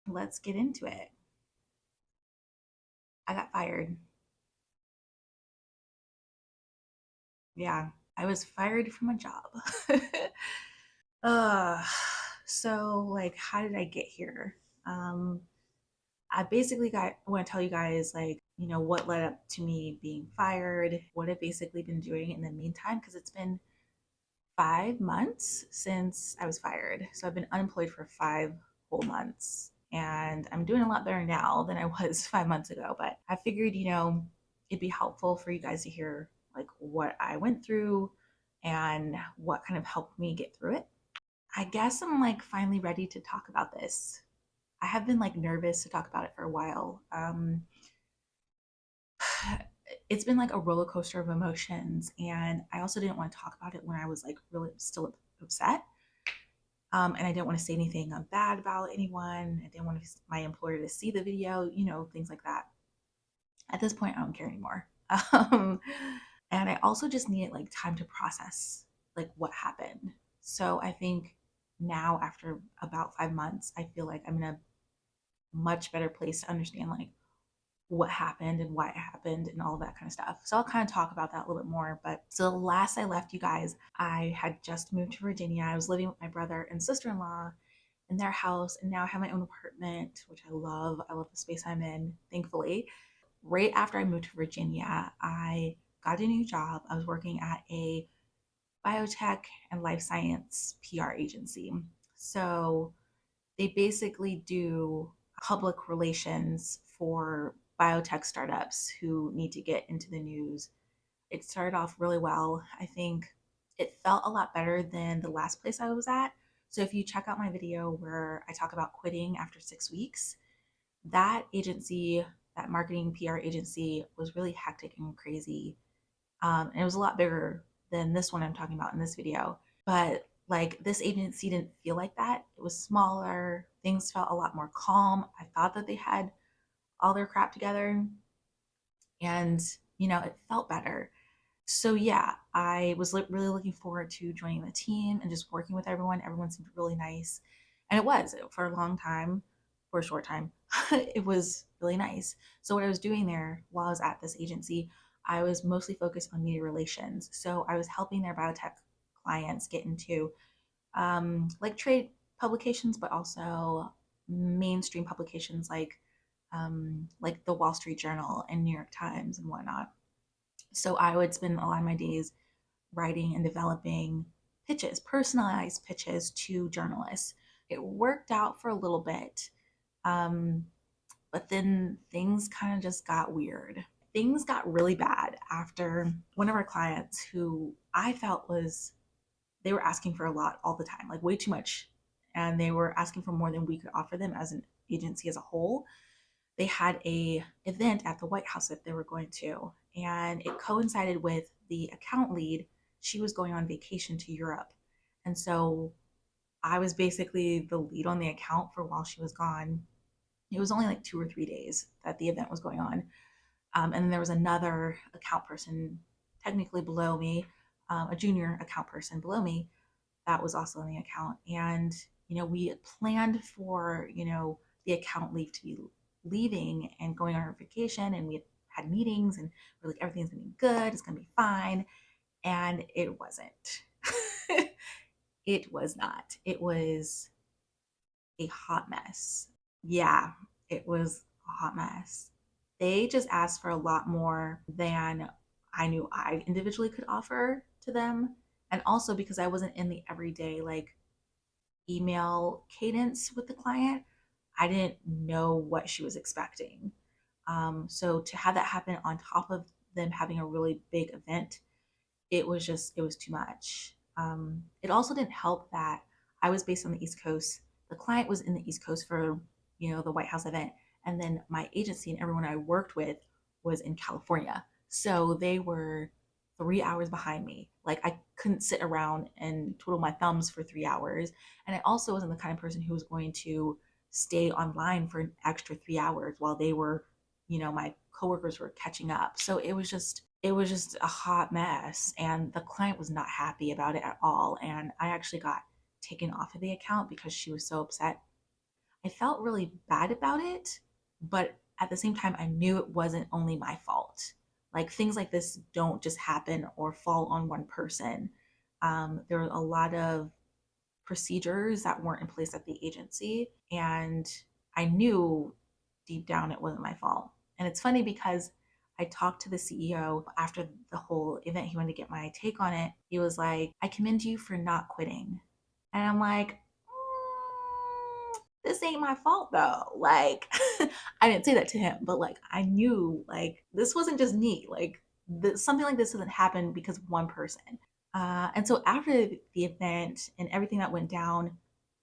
let's get into it. I got fired. Yeah, I was fired from a job. uh, so like, how did I get here? Um, I basically I want to tell you guys like, what led up to me being fired, what I've basically been doing in the meantime, because it's been 5 months since I was fired. So I've been unemployed for 5 whole months. And I'm doing a lot better now than I was 5 months ago. But I figured, it'd be helpful for you guys to hear like what I went through and what kind of helped me get through it. I guess I'm like finally ready to talk about this. I have been like nervous to talk about it for a while. It's been like a roller coaster of emotions, and I also didn't want to talk about it when I was like really still upset. And I didn't want to say anything bad about anyone. I didn't want my employer to see the video, things like that. At this point, I don't care anymore. Um, and I also just needed like time to process like what happened. So I think now, after about 5 months, I feel like I'm in a much better place to understand like what happened and why it happened and all that kind of stuff. So I'll kind of talk about that a little bit more. But so last I left you guys, I had just moved to Virginia. I was living with my brother and sister-in-law in their house, and now I have my own apartment, which I love. I love the space I'm in, thankfully. Right after I moved to Virginia, I got a new job. I was working at a biotech and life science PR agency. So they basically do public relations for biotech startups who need to get into the news. It started off really well. I think it felt a lot better than the last place I was at. So if you check out my video where I talk about quitting after 6 weeks, that agency, that marketing PR agency, was really hectic and crazy. And it was a lot bigger than this one I'm talking about in this video. But like this agency didn't feel like that. It was smaller. Things felt a lot more calm. I thought that they had all their crap together, and it felt better. So yeah, I was really looking forward to joining the team and just working with everyone. Everyone seemed really nice, and it was for a long time. For a short time, it was really nice. So what I was doing there while I was at this agency, I was mostly focused on media relations. So I was helping their biotech clients get into like trade publications, but also mainstream publications like the Wall Street Journal and New York Times and whatnot. So I would spend a lot of my days writing and developing pitches, personalized pitches to journalists. It worked out for a little bit, um, but then things kind of just got weird. Things got really bad after one of our clients, who I felt was, they were asking for a lot all the time, like way too much. And they were asking for more than we could offer them as an agency as a whole. They had a event at the White House that they were going to, and it coincided with the account lead. She was going on vacation to Europe, and so I was basically the lead on the account for while she was gone. It was only like 2 or 3 days that the event was going on, and then there was another account person technically below me, a junior account person below me, that was also in the account. And, we had planned for, the account leave to be leaving and going on her vacation. And we had meetings, and we're like, everything's gonna be good, it's gonna be fine. And it wasn't. It was not. It was a hot mess. Yeah, it was a hot mess. They just asked for a lot more than I knew I individually could offer to them. And also because I wasn't in the everyday like email cadence with the client, I didn't know what she was expecting. So to have that happen on top of them having a really big event, it was too much. It also didn't help that I was based on the East Coast. The client was in the East Coast for, the White House event. And then my agency and everyone I worked with was in California. So they were 3 hours behind me. Like I couldn't sit around and twiddle my thumbs for 3 hours. And I also wasn't the kind of person who was going to stay online for an extra 3 hours while they were, my coworkers were catching up. So it was just a hot mess, and the client was not happy about it at all. And I actually got taken off of the account because she was so upset. I felt really bad about it, but at the same time, I knew it wasn't only my fault. Like things like this don't just happen or fall on one person. There were a lot of procedures that weren't in place at the agency, and I knew deep down it wasn't my fault. And it's funny because I talked to the CEO after the whole event. He wanted to get my take on it. He was like, I commend you for not quitting. And I'm like, this ain't my fault though. Like, I didn't say that to him, but like, I knew like this wasn't just me. Like, something like this doesn't happen because of one person. And so after the event and everything that went down,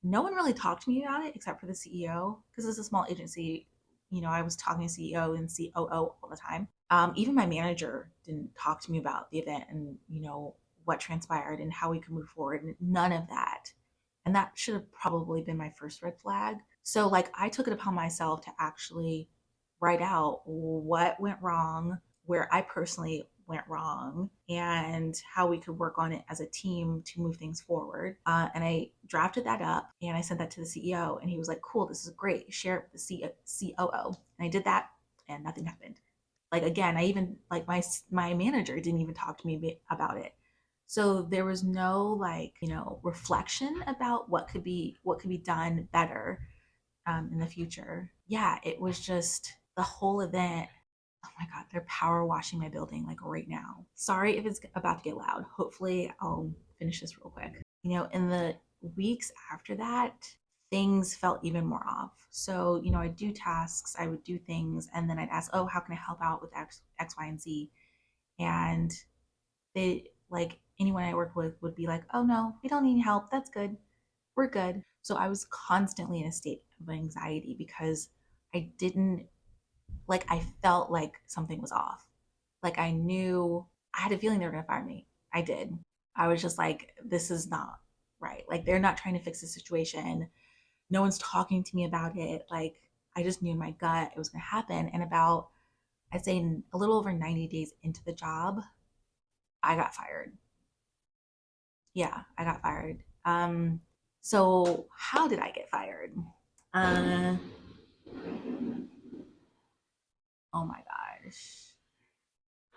no one really talked to me about it except for the CEO because it's a small agency. You know, I was talking to CEO and COO all the time. Even my manager didn't talk to me about the event and, you know, what transpired and how we could move forward. And none of that. And that should have probably been my first red flag. So, like, I took it upon myself to actually write out what went wrong, where I personally went wrong, and how we could work on it as a team to move things forward. And I drafted that up and I sent that to the CEO, and he was like, "Cool, this is great. Share it with the COO." And I did that, and nothing happened. Like again, I even like my manager didn't even talk to me about it. So there was no like, you know, reflection about what could be done better in the future. Yeah, it was just the whole event. Oh my God, they're power washing my building like right now. Sorry if it's about to get loud. Hopefully, I'll finish this real quick. You know, in the weeks after that, things felt even more off. So, you know, I'd do tasks, I would do things, and then I'd ask, oh, how can I help out with X, Y, and Z? And they, like, anyone I work with would be like, oh, no, we don't need help. That's good. We're good. So I was constantly in a state of anxiety because I didn't like I felt like something was off. Like I knew I had a feeling they were gonna fire me. I did. I was just like, this is not right. Like they're not trying to fix the situation. No one's talking to me about it. Like I just knew in my gut it was gonna happen. And about I'd say a little over 90 days into the job, I got fired. Yeah, I got fired. So how did I get fired? Uh oh my gosh.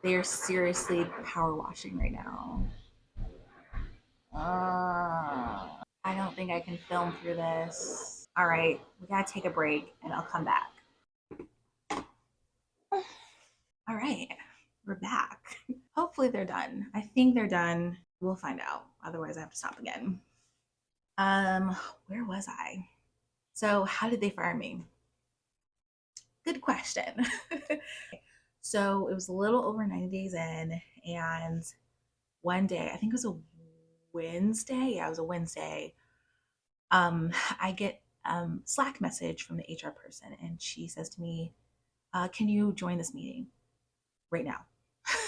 They are seriously power washing right now. I don't think I can film through this. All right, we gotta take a break and I'll come back. All right, we're back. Hopefully they're done. I think they're done. We'll find out. Otherwise, I have to stop again. Where was I? So, how did they fire me? Good question. So, it was a little over 90 days in, and one day, I think it was a Wednesday. Yeah, it was a Wednesday. I get Slack message from the HR person, and she says to me, "Can you join this meeting right now?"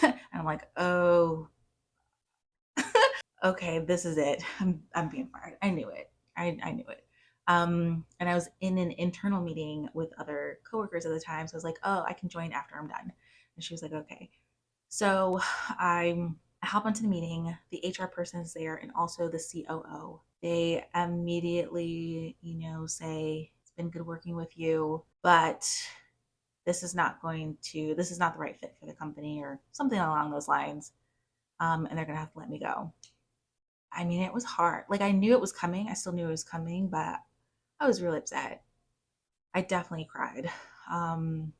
And I'm like, "Oh, okay, this is it. I'm being fired. I knew it. I knew it." And I was in an internal meeting with other coworkers at the time, so I was like, "Oh, I can join after I'm done." And she was like, "Okay." So I hop onto the meeting. The HR person is there, and also the COO. They immediately, you know, say it's been good working with you, but this is not the right fit for the company or something along those lines. And they're gonna have to let me go. I mean, it was hard. Like I knew it was coming. I still knew it was coming, but I was really upset. I definitely cried. Um,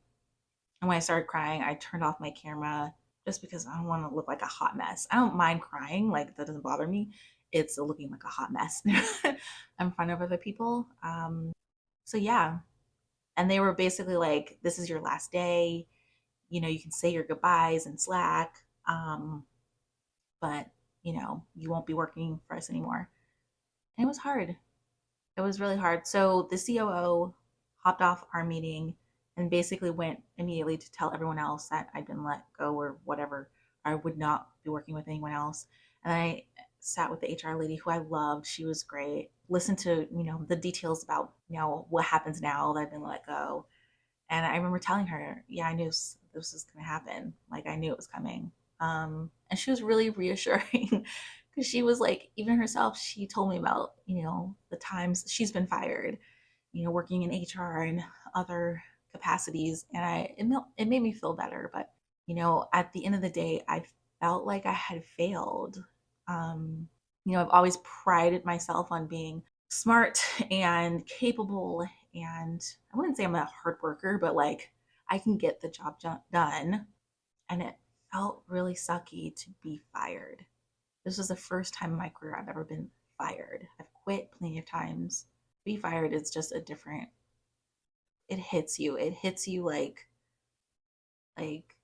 and when I started crying, I turned off my camera just because I don't want to look like a hot mess. I don't mind crying, like that doesn't bother me. It's looking like a hot mess in front of other people. So yeah, and they were basically like, "This is your last day. You know, you can say your goodbyes in Slack, but you know, you won't be working for us anymore." And it was hard. It was really hard. So the COO hopped off our meeting and basically went immediately to tell everyone else that I'd been let go or whatever. I would not be working with anyone else. And I sat with the HR lady who I loved. She was great. Listened to, you know, the details about, you know, what happens now that I've been let go. And I remember telling her, yeah, I knew this was going to happen. Like I knew it was coming. And she was really reassuring because she was like, even herself, she told me about, you know, the times she's been fired working in HR and other capacities, and it made me feel better. But at the end of the day, I felt like I had failed. Um, I've always prided myself on being smart and capable, and I wouldn't say I'm a hard worker, but like I can get the job done. And it felt really sucky to be fired. This was the first time in my career I've ever been fired. I've quit plenty of times. Be fired is just a different, it hits you. It hits you like like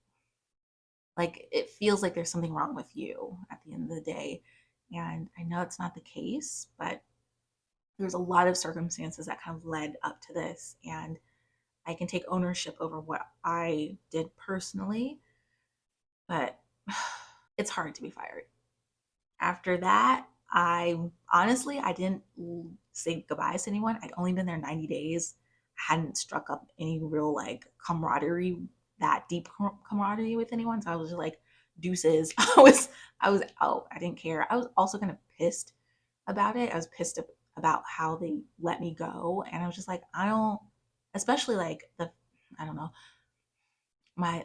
it feels like there's something wrong with you at the end of the day. And I know it's not the case, but there's a lot of circumstances that kind of led up to this, and I can take ownership over what I did personally, but it's hard to be fired. After that, I didn't say goodbyes to anyone. I'd only been there 90 days. I hadn't struck up any real like camaraderie, that deep camaraderie with anyone. So I was just like deuces. I was out. I didn't care. I was also kind of pissed about it. I was pissed about how they let me go, and I was just like, I don't, especially like I don't know,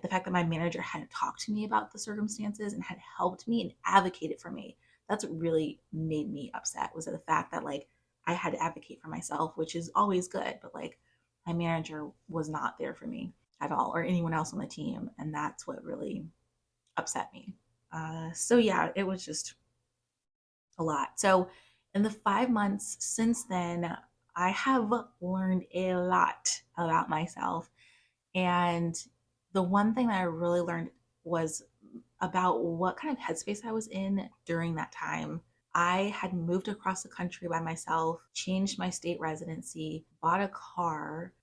the fact that my manager had talked to me about the circumstances and had helped me and advocated for me. That's what really made me upset, was the fact that like I had to advocate for myself, which is always good, but like my manager was not there for me at all, or anyone else on the team, and that's what really upset me. So yeah, it was just a lot. So in the 5 months since then, I have learned a lot about myself, and the one thing that I really learned was about what kind of headspace I was in during that time. I had moved across the country by myself, changed my state residency, bought a car,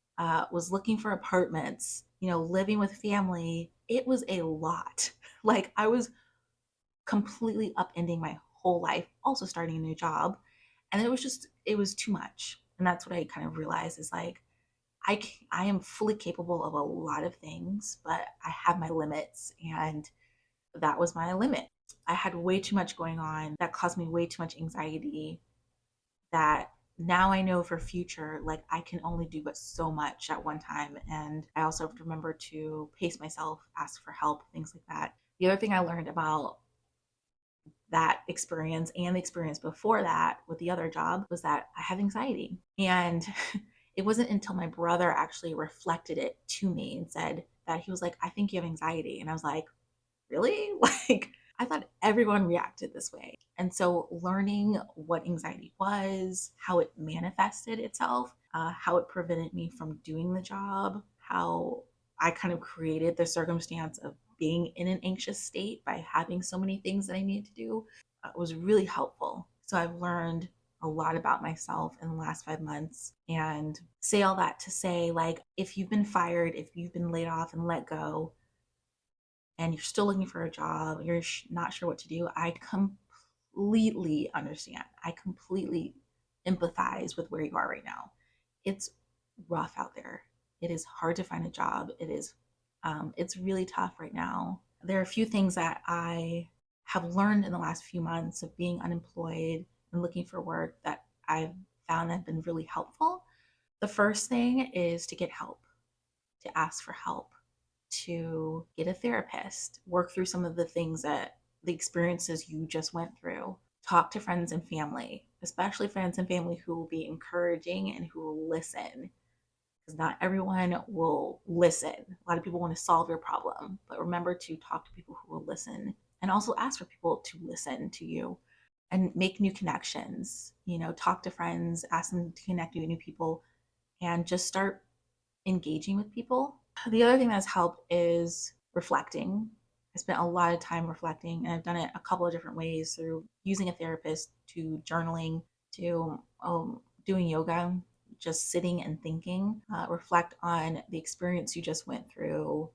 was looking for apartments, living with family. It was a lot. Like I was completely upending my whole life, also starting a new job. And it was too much. And that's what I kind of realized is like, I am fully capable of a lot of things, but I have my limits, and that was my limit. I had way too much going on that caused me way too much anxiety, that now I know for future, like I can only do but so much at one time. And I also have to remember to pace myself, ask for help, things like that. The other thing I learned about that experience and the experience before that with the other job was that I have anxiety. And it wasn't until my brother actually reflected it to me and said that, he was like, I think you have anxiety. And I was like, really? Like, I thought everyone reacted this way. And so learning what anxiety was, how it manifested itself, how it prevented me from doing the job, how I kind of created the circumstance of being in an anxious state by having so many things that I needed to do, was really helpful. So I've learned a lot about myself in the last 5 months, and say all that to say, like, if you've been fired, if you've been laid off and let go, and you're still looking for a job, you're not sure what to do, I completely understand. I completely empathize with where you are right now. It's rough out there. It is hard to find a job. It's really tough right now. There are a few things that I have learned in the last few months of being unemployed and looking for work that I've found have been really helpful. The first thing is to get help, to ask for help, to get a therapist, work through some of the experiences you just went through. Talk to friends and family, especially friends and family who will be encouraging and who will listen, because not everyone will listen. A lot of people want to solve your problem, but remember to talk to people who will listen, and also ask for people to listen to you and make new connections. Talk to friends, ask them to connect you with new people, and just start engaging with people. The other thing that's helped is reflecting. I spent a lot of time reflecting, and I've done it a couple of different ways, through using a therapist, to journaling, to doing yoga, just sitting and thinking. Reflect on the experience you just went through.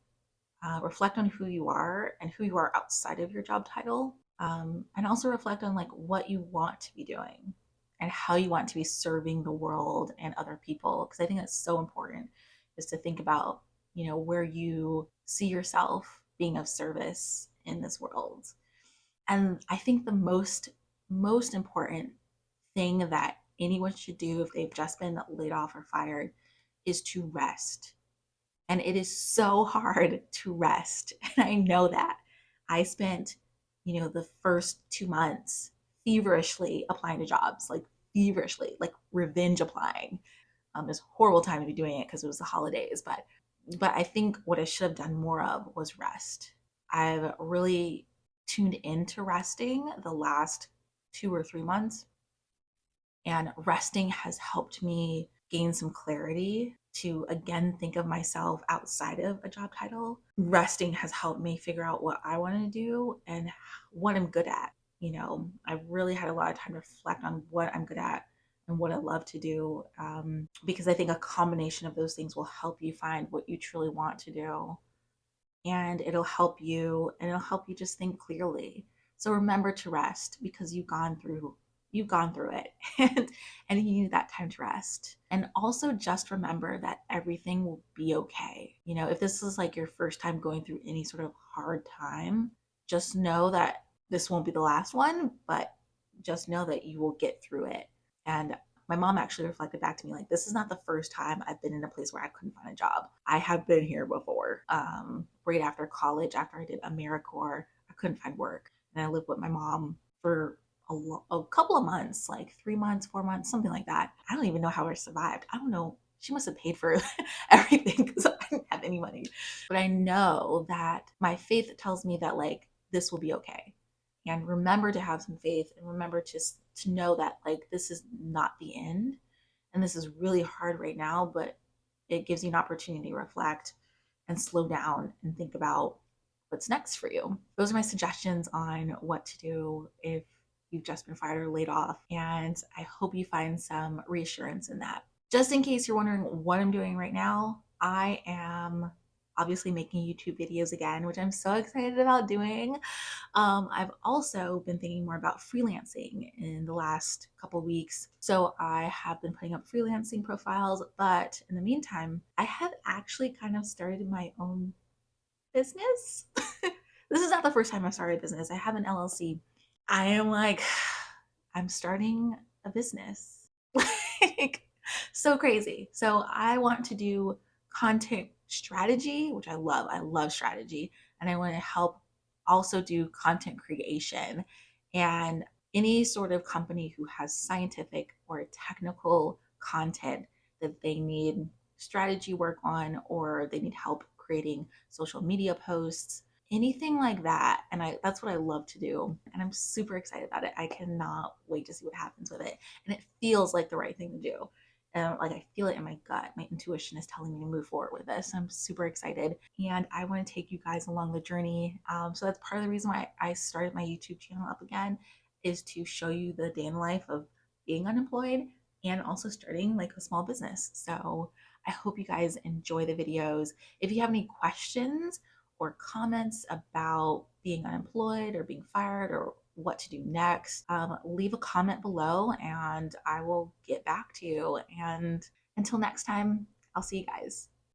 Reflect on who you are and who you are outside of your job title, and also reflect on like what you want to be doing and how you want to be serving the world and other people, because I think that's so important, is to think about where you see yourself being of service in this world. And I think the most important thing that anyone should do if they've just been laid off or fired is to rest. And it is so hard to rest. And I know that. I spent, the first 2 months feverishly applying to jobs, like feverishly, like revenge applying. It was a horrible time to be doing it because it was the holidays, but I think what I should have done more of was rest. I've really tuned into resting the last 2 or 3 months, and resting has helped me gain some clarity to again think of myself outside of a job title. Resting has helped me figure out what I want to do and what I'm good at. I've really had a lot of time to reflect on what I'm good at and what I love to do, because I think a combination of those things will help you find what you truly want to do, and it'll help you just think clearly. So remember to rest because you've gone through it and you need that time to rest. And also just remember that everything will be okay. If this is like your first time going through any sort of hard time, just know that this won't be the last one, but just know that you will get through it. And my mom actually reflected back to me like, this is not the first time I've been in a place where I couldn't find a job. I have been here before. Right after college, after I did AmeriCorps, I couldn't find work. And I lived with my mom for a couple of months, like 3 months, 4 months, something like that. I don't even know how I survived. I don't know. She must have paid for everything because I didn't have any money. But I know that my faith tells me that like this will be okay. And remember to have some faith and remember to know that like this is not the end. And this is really hard right now, but it gives you an opportunity to reflect and slow down and think about what's next for you. Those are my suggestions on what to do if you've just been fired or laid off. And I hope you find some reassurance in that. Just in case you're wondering what I'm doing right now, I am obviously making YouTube videos again, which I'm so excited about doing. I've also been thinking more about freelancing in the last couple weeks. So I have been putting up freelancing profiles, but in the meantime, I have actually kind of started my own business. This is not the first time I've started a business. I have an LLC. I am like, I'm starting a business. Like, so crazy. So I want to do content strategy, which I love. I love strategy. And I want to help also do content creation. And any sort of company who has scientific or technical content that they need strategy work on, or they need help creating social media posts, anything like that. And that's what I love to do. And I'm super excited about it. I cannot wait to see what happens with it. And it feels like the right thing to do. Like I feel it in my gut. My intuition is telling me to move forward with this. I'm super excited. And I want to take you guys along the journey. So that's part of the reason why I started my YouTube channel up again, is to show you the day in the life of being unemployed and also starting like a small business. So I hope you guys enjoy the videos. If you have any questions or comments about being unemployed or being fired or what to do next, leave a comment below and I will get back to you. And until next time, I'll see you guys.